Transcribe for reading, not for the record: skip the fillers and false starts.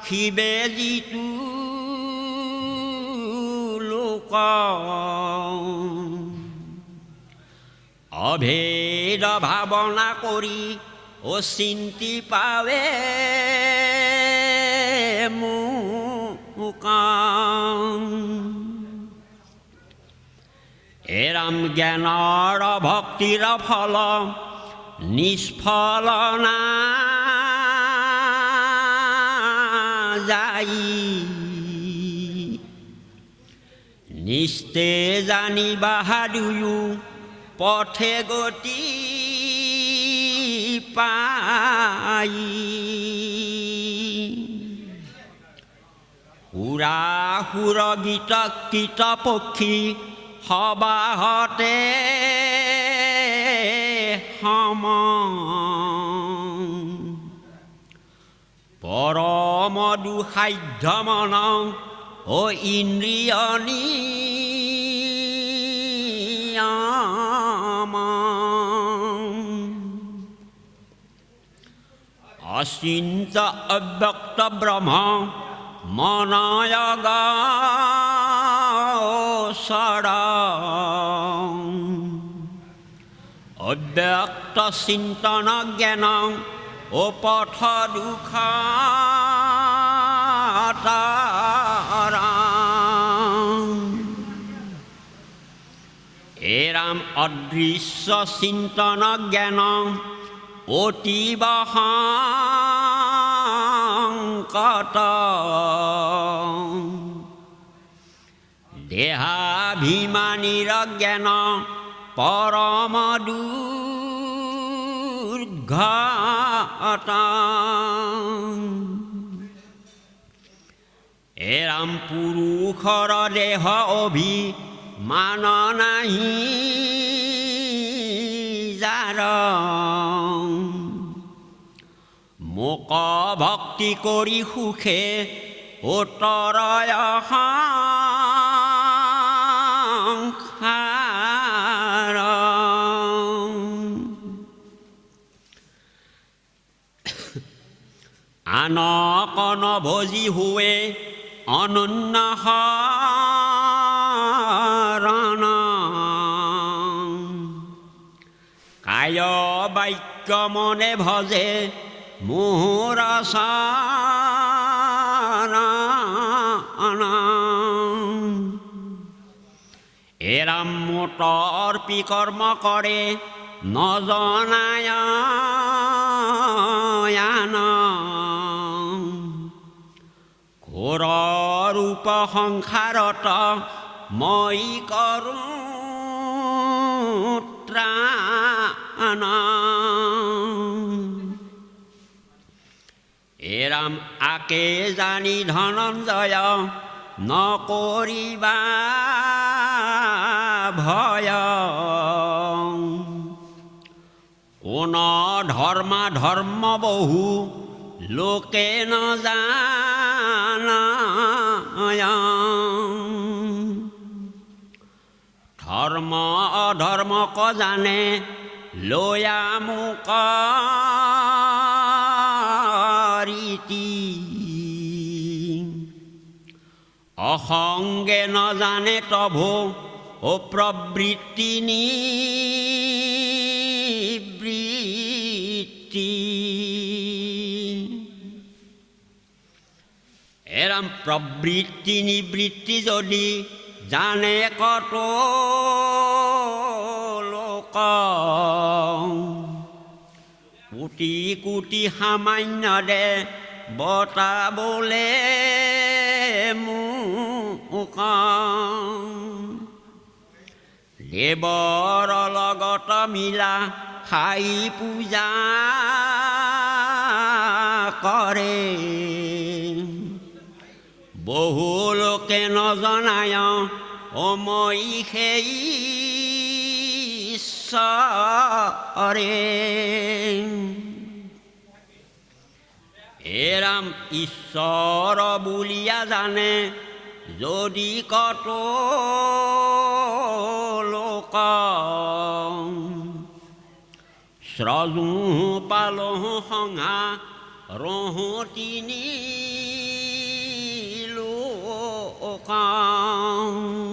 ৰাখিবে যিটো লোক অভেদ ভাৱনা কৰি অচিন্তি পাৱে মোক এৰাম জ্ঞানৰ ভক্তিৰ ফল নিষ্ফল না যাই নিস্তে জানিবা দুয়ো পথে গতি পাই সুৰা সুৰ গীত কীট পক্ষী সবাহতে সম পৰম দুসাধ্য মন ও ইন্দ্ৰিয় নিয়ম অচিন্ত অব্যক্ত ব্ৰহ্ম মনয়গ অব্যক্ত চিন্তন জ্ঞান ও পথ দুঃখ এৰাম অদৃশ্য চিন্তন জ্ঞান অতীব সংকট দেহাভিমানীৰ জ্ঞান পৰম দুৰ্ঘট এৰাম পুৰুষৰ দেহ অভিমান নাহি যাৰ মোক ভক্তি কৰি সুখে উত্তৰয় সংসাৰ আনক নভজি হুৱে অনন্য শৰণ কায় বাক্য মনে ভজে মোহৰ চৰণ এৰাম মোটৰ্পি কৰ্ম কৰে নজনায় ঘোৰ ৰূপ সংসাৰত মই কৰোঁ ত্ৰাণ এৰাম আকে জানি ধনঞ্জয় নকৰিবা ভয় কোন ধৰ্মা ধৰ্ম বহু লোকে নজানায় ধৰ্ম অধৰ্মক জানে লয়া মোক ৰীতি অসংগে নজানে তভো ও প্ৰবৃত্তি নিবৃত্তি এৰাম প্ৰবৃত্তি নিবৃত্তি যদি জানে কত লোক কোটি কোটি সামান্য দে বতাবলে মোক দেৱৰ লগত মিলা খাই পূজা কৰে বহু লোকে নজনায় মই সেই ঈশ্বৰে এৰাম ঈশ্বৰ বুলিয়া জানে যদি কত লোক শ্ৰজো পালহো সংহা ৰহো তিনি খোকা